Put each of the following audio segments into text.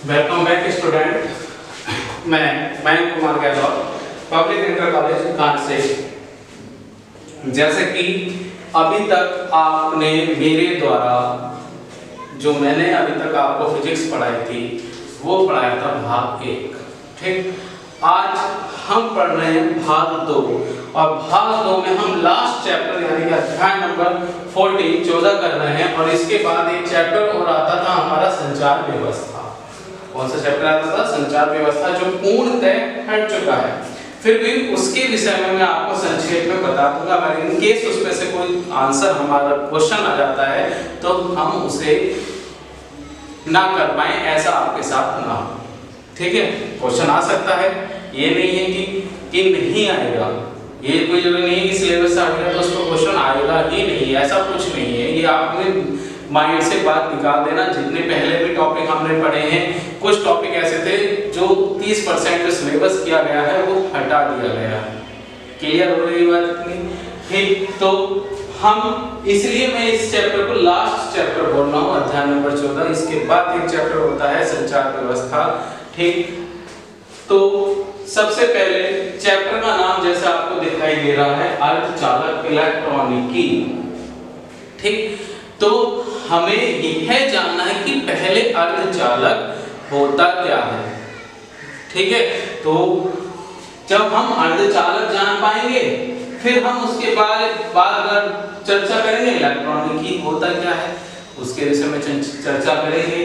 Welcome back student. मैं Mayank Kumar Gahlot, public inter college Kanch से। जैसे कि अभी तक आपने मेरे द्वारा जो मैंने अभी तक आपको फिजिक्स पढ़ाई थी वो पढ़ाया था भाग 1। ठीक, आज हम पढ़ रहे हैं भाग 2 और भाग 2 में हम लास्ट चैप्टर यानी कि अध्याय नंबर 14 कर रहे हैं। और इसके बाद एक चैप्टर और आता था हमारा संचार व्यवस्था। कौन सा चैप्टर आता था? संचार व्यवस्था, जो पूर्णतः हट चुका है। फिर भी उसके विषय में मैं आपको संक्षेप में बता दूंगा। अगर इन केस उसमें से कोई आंसर हमारा क्वेश्चन आ जाता है तो हम उसे ना कर पाए, ऐसा आपके साथ ना हो। ठीक है, क्वेश्चन आ सकता है, ये नहीं है कि नहीं आएगा। ये कोई जरूरी नहीं है कि सिलेबस से आ गया तो उसको क्वेश्चन आएगा ही नहीं, ऐसा कुछ नहीं है। ये आपने माइंड से बात निकाल देना। जितने पहले भी टॉपिक हमने पढ़े हैं, कुछ टॉपिक ऐसे थे जो 30% जो सिलेबस किया गया है वो हटा दिया गया है। क्लियर हो रही बात इतनी? ठीक, तो हम इसलिए मैं इस चैप्टर को लास्ट चैप्टर बोल रहा हूँ, अध्याय नंबर 14। इसके बाद एक चैप्टर होता है संचार व्यवस्था। ठीक, तो सबसे पहले चैप्टर का नाम जैसा आपको दिखाई दे रहा है, अर्धचालक इलेक्ट्रॉनिकी। ठीक, तो हमें यह जानना है कि पहले अर्धचालक होता क्या है। ठीक है, तो जब हम अर्धचालक जान पाएंगे फिर हम उसके बाद चर्चा करेंगे इलेक्ट्रॉनिकी होता क्या है, उसके विषय में चर्चा करेंगे।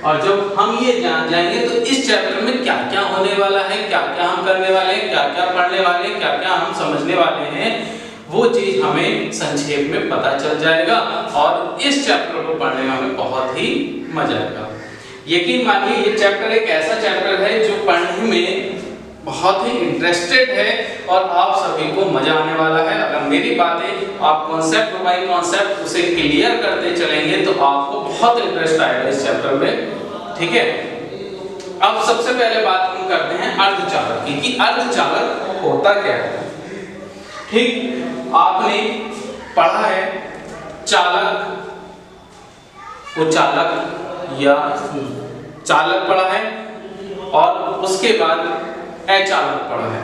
और जब हम ये जान जाएंगे तो इस चैप्टर में क्या क्या होने वाला है, क्या क्या हम करने वाले हैं, क्या क्या पढ़ने वाले हैं, क्या क्या हम समझने वाले हैं, वो चीज हमें संक्षेप में पता चल जाएगा। और इस चैप्टर को पढ़ने में हमें बहुत ही मजा आएगा। यकीन मानिए ये चैप्टर एक ऐसा चैप्टर है जो पढ़ने में बहुत ही इंटरेस्टेड है और आप सभी को मजा आने वाला है। अगर मेरी बातें आप कॉन्सेप्ट बाय कॉन्सेप्ट उसे क्लियर करते चलेंगे तो आपको बहुत इंटरेस्ट आएगा इस चैप्टर में। ठीक है, अब सबसे पहले बात हम करते हैं अर्धचालक की, कि अर्धचालक होता क्या है। ठीक, आपने पढ़ा है चालक को चालक या चालक पढ़ा है और उसके बाद अचालक पढ़ा है।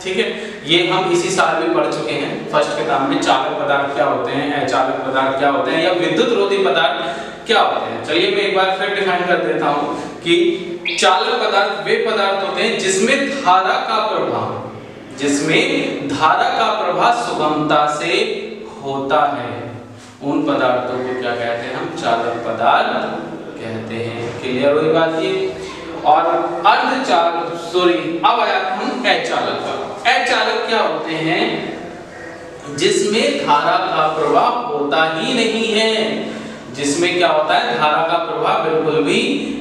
ठीक है, ये हम इसी साल में पढ़ चुके हैं फर्स्ट किताब में। चालक पदार्थ क्या होते हैं, अचालक पदार्थ क्या होते हैं, या विद्युत रोधी पदार्थ क्या होते हैं। चलिए मैं एक बार फिर डिफाइन कर देता हूं कि चालक पदार्थ वे पदार्थ होते हैं जिसमें धारा का प्रवाह सुगमता से होता है। उन पदार्थों को क्या कहते हैं? हम चालक पदार्थ कहते हैं। क्लियर हुई बात ये? और अर्धचालक अब आया हम अचालक। अचालक क्या होते हैं? जिसमें धारा का प्रवाह होता ही नहीं है। जिसमें क्या होता है? धारा का प्रवाह बिल्कुल भी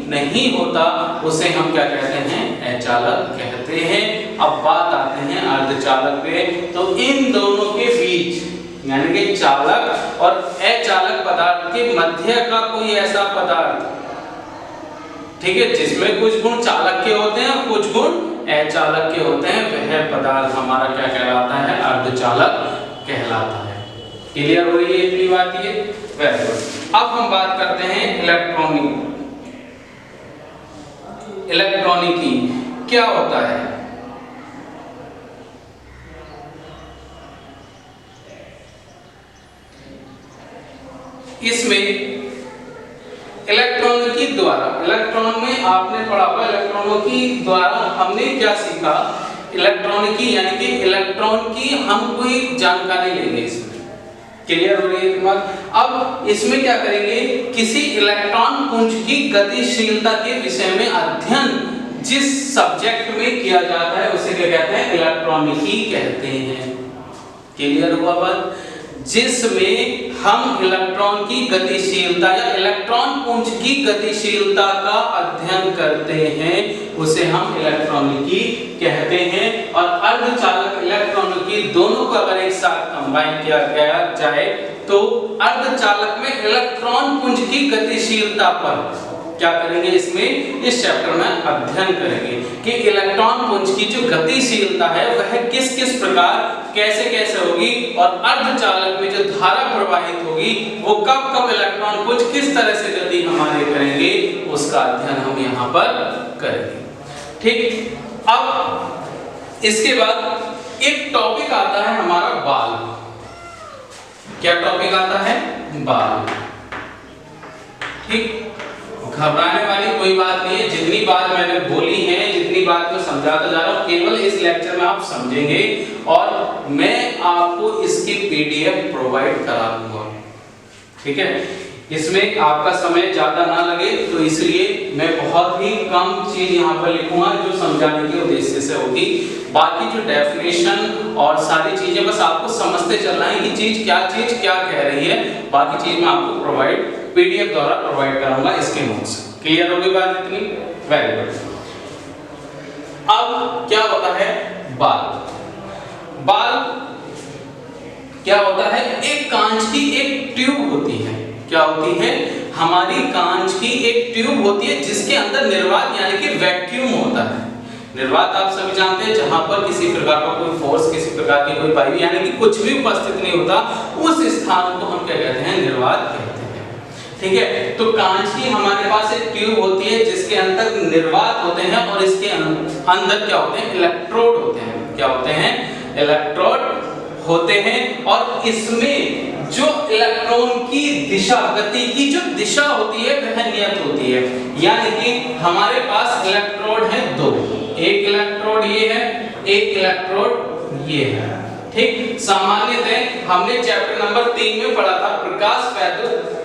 नहीं होता, उसे हम क्या कहते हैं? अचालक कहते हैं। अब बात आते हैं अर्धचालक पे। तो इन दोनों के बीच यानी कि चालक और अचालक पदार्थ के मध्य का कोई ऐसा पदार्थ, ठीक है, जिसमें कुछ गुण चालक के होते हैं और कुछ गुण अचालक के होते हैं, वह पदार्थ hamaरा क्या कहलाता है? अर्धचालक कहलाता है। क्लियर हो रही है इतनी बात? ये वेरी गुड। अब हम बात करते हैं इलेक्ट्रॉनिकी क्या होता है। इसमें इलेक्ट्रॉनिकी द्वारा, इलेक्ट्रॉन में आपने पढ़ा हुआ, इलेक्ट्रॉनिकी द्वारा हमने क्या सीखा? इलेक्ट्रॉनिकी यानी कि इलेक्ट्रॉन की हम कोई जानकारी लेंगे इसमें। क्लियर हो रही है बात? अब इसमें क्या करेंगे? किसी इलेक्ट्रॉन पुंज की गतिशीलता के विषय में अध्ययन जिस सब्जेक्ट में किया जाता है उसे क्या कहते हैं? इलेक्ट्रॉनिकी कहते हैं। क्लियर हुआ बात? जिसमें हम इलेक्ट्रॉन की गतिशीलता या इलेक्ट्रॉन पुंज की गतिशीलता का अध्ययन करते हैं उसे हम इलेक्ट्रॉनिकी कहते हैं। और अर्धचालक इलेक्ट्रॉनिकी दोनों को अगर एक साथ कंबाइन किया जाए तो अर्धचालक में इलेक्ट्रॉन पुंज की गतिशीलता पर क्या करेंगे इसमें, इस चैप्टर में अध्ययन करेंगे कि इलेक्ट्रॉन पुंज की जो गतिशीलता है वह किस किस प्रकार कैसे कैसे होगी और अर्धचालक में जो धारा प्रवाहित होगी वो कब कब इलेक्ट्रॉन पुंज किस तरह से गति हमारे करेंगे, उसका अध्ययन हम यहाँ पर करेंगे। ठीक, अब इसके बाद एक टॉपिक आता है हमारा बाल। क्या टॉपिक आता है, बाल। ठीक, घबराने वाली कोई बात नहीं है, जितनी बात मैंने बोली है, जितनी बात मैं समझाता जा रहा हूं, केवल इस लेक्चर में आप समझेंगे और मैं आपको इसकी पीडीएफ प्रोवाइड करा दूंगा। ठीक है, इसमें आपका समय ज्यादा ना लगे तो इसलिए मैं बहुत ही कम चीज यहाँ पर लिखूंगा जो समझाने के उद्देश्य से होगी। बाकी जो डेफिनेशन और सारी चीजें बस आपको समझते चलना है कि चीज क्या कह रही है, बाकी चीज मैं आपको प्रोवाइड पीडीएफ द्वारा प्रोवाइड करूंगा इसके नोट्स। क्लियर होगी बात इतनी? Very good. अब क्या होता है बाल। बाल क्या होता है, एक कांच की एक ट्यूब होती है। क्या होती है, हमारी कांच की एक ट्यूब होती है जिसके अंदर निर्वात यानी कि वैक्यूम होता है। निर्वात आप सभी जानते हैं, जहां पर किसी प्रकार का कोई फोर्स, किसी प्रकार की कोई वायु यानी कि कुछ भी उपस्थित नहीं होता, उस स्थान को हम क्या कहते हैं, निर्वात कहते हैं। ठीक है, तो कांच की हमारे पास एक ट्यूब होती है जिसके अंदर निर्वात होते हैं और इसके अंदर क्या होते हैं, इलेक्ट्रोड होते हैं। क्या होते हैं, इलेक्ट्रोड होते हैं और इसमें जो इलेक्ट्रॉन की दिशा, गति की जो दिशा होती है वह नियत होती है। यानी कि हमारे पास इलेक्ट्रोड है दो, एक इलेक्ट्रोड ये है, एक इलेक्ट्रोड ये है। ठीक, सामान्यतः हमने चैप्टर नंबर 3 में पढ़ा था प्रकाश वैद्युत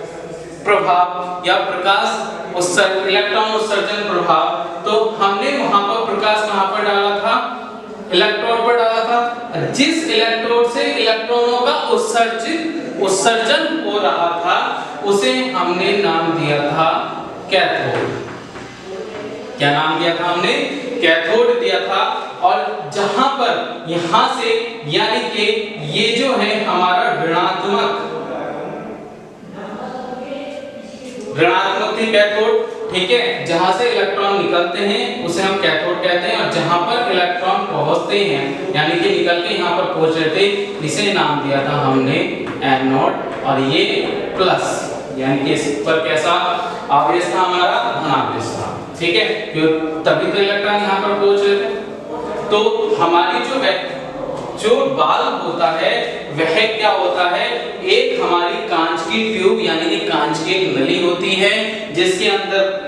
प्रभाव या प्रकाश उत्सर्जन, इलेक्ट्रॉन उत्सर्जन प्रभाव। तो हमने वहां पर प्रकाश कहां पर डाला था, इलेक्ट्रोड पर डाला था। जिस इलेक्ट्रोड से इलेक्ट्रॉनों का उत्सर्जन हो रहा था उसे हमने नाम दिया था कैथोड। क्या नाम दिया था हमने, कैथोड दिया था। और जहां पर यहां से यानी कि ये जो है हमारा ऋणात्मक थी कैथोड। ठीक है, जहां से इलेक्ट्रॉन निकलते हैं उसे हम कैथोड कहते हैं और जहां पर इलेक्ट्रॉन पहुंचते हैं यानी कि निकल के यहां पर पहुंच रहे थे, इसे नाम दिया था हमने एनोड। और ये प्लस यानी कि इस पर कैसा आवेश था, हमारा धनावेश था। ठीक है, तभी तो इलेक्ट्रॉन यहां पर पहुंच रहे थे। तो हमारी जो बाल्ब होता है वह क्या होता है, एक हमारी कांच की ट्यूब यानी कि कांच की एक नली होती है जिसके अंदर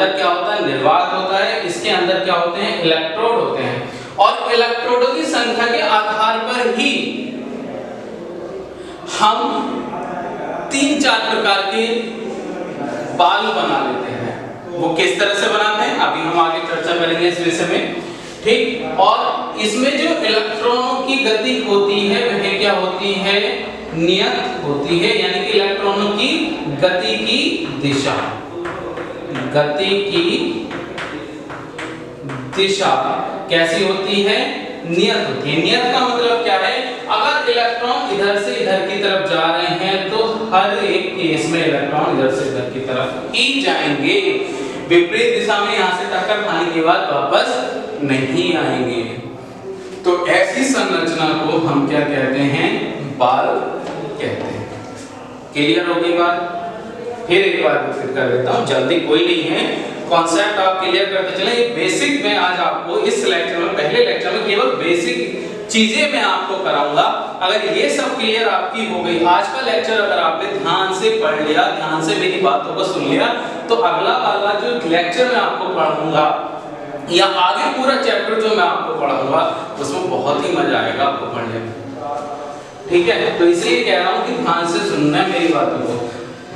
क्या होता है, निर्वात होता है। इसके अंदर क्या होते हैं, इलेक्ट्रोड होते हैं और इलेक्ट्रोडों की संख्या के आधार पर ही हम 3-4 प्रकार के बाल्ब बना लेते हैं। वो किस तरह से बनाते हैं अभी हम आगे चर्चा करेंगे इस विषय में। ठीक, और इसमें जो इलेक्ट्रॉनों की गति होती है वह क्या होती है, नियत होती है। यानी कि इलेक्ट्रॉनों की गति की दिशा, गति की दिशा कैसी होती है, नियत होती है। नियत का मतलब क्या है, अगर इलेक्ट्रॉन इधर से इधर की तरफ जा रहे हैं तो हर एक केस में इलेक्ट्रॉन इधर से इधर की तरफ ही जाएंगे। विपरीत दिशा में यहां से टक्कर खाने के बाद वापस नहीं आएंगे। तो ऐसी संरचना को हम क्या कहते हैं, बाल्ब कहते हैं। क्लियर हो गई बात? फिर एक बार रिपीट कर देता हूं, जल्दी कोई नहीं है, कॉन्सेप्ट आप क्लियर करते चलें। ये बेसिक मैं आज आपको इस लेक्चर में, पहले लेक्चर में केवल बेसिक चीजें मैं आपको कराऊंगा। अगर ये सब क्लियर आपकी हो गई, आज का लेक्चर अगर आपने ध्यान से पढ़ लिया, ध्यान से मेरी बातों को सुन लिया, तो अगला वाला जो लेक्चर मैं आपको पढ़ाऊंगा या आगे पूरा चैप्टर जो मैं आपको पढ़ाऊंगा उसमें बहुत ही मजा आएगा आपको पढ़ने में। ठीक है, तो इसलिए कह रहा हूं कि ध्यान से सुनना है मेरी बातों को।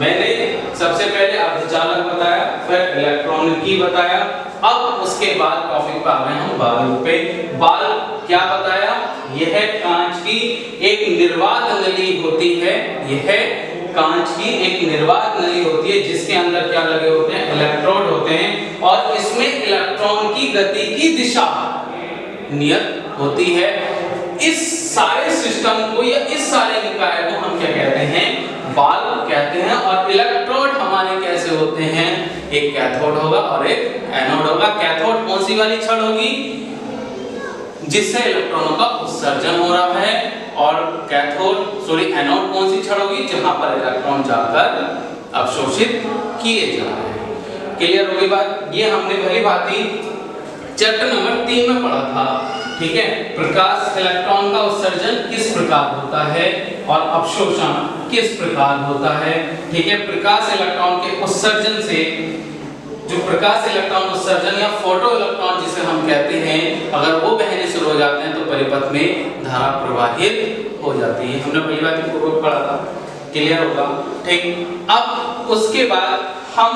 मैंने सबसे पहले अर्धचालक बताया, फिर इलेक्ट्रॉनिकी बताया, अब उसके बाद टॉपिक पर आ गए हम बाल्ब पे। बाल्ब क्या बताया, यह कांच की एक निर्वात नली होती है। यह कांच की एक निर्वात नली होती है जिसके अंदर क्या लगे होते हैं, इलेक्ट्रोड होते हैं और इसमें इलेक्ट्रॉन की गति की दिशा नियत होती है। इस सारे सिस्टम को या इस सारे निकाय को हम क्या कहते हैं, बाल्ब कहते हैं। और इलेक्ट्रोड हमारे कैसे होते हैं, एक कैथोड होगा और एक एनोड होगा। कैथोड कौन सी वाली छड़ होगी, जिससे इलेक्ट्रॉनों का उत्सर्जन हो रहा है, और एनोड कौन सी छड़ होगी, जहां पर इलेक्ट्रॉन जाकर अवशोषित किए जा रहे हैं। क्लियर होगी बात। ये हमने भली भांति चैप्टर नंबर 3 में पढ़ा था, ठीक है। प्रकाश इलेक्ट्रॉन का उत्सर्जन किस प्रकार होता है और अवशोषण किस प्रकार होता है, ठीक है। प्रकाश इलेक्ट्रॉन के उत्सर्जन से, जो प्रकाश इलेक्ट्रॉन उत्सर्जन या फोटो इलेक्ट्रॉन जिसे हम कहते हैं, अगर वो बहने शुरू हो जाते हैं तो परिपथ में धारा प्रवाहित हो जाती है। हमने पहली बात पूर्व पढ़ा था, क्लियर होगा, ठीक। अब उसके बाद हम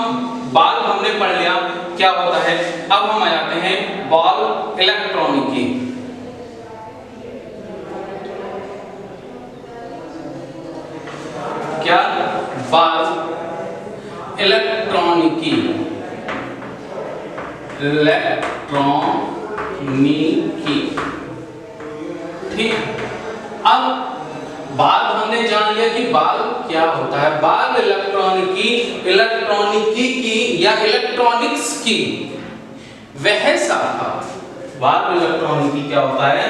बॉल हमने पढ़ लिया क्या होता है। अब हम आ जाते हैं बॉल इलेक्ट्रॉनिकी। क्या बॉल इलेक्ट्रॉनिकी, ठीक। अब बाल हमने जान लिया कि बाल क्या होता है। बाल इलेक्ट्रॉनिकी की या इलेक्ट्रॉनिक्स की वह शाखा, बाल इलेक्ट्रॉनिकी क्या होता है,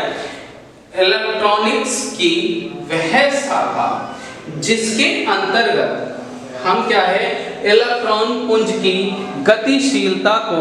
इलेक्ट्रॉनिक्स की वह शाखा जिसके अंतर्गत हम क्या है, इलेक्ट्रॉन पुंज की गतिशीलता को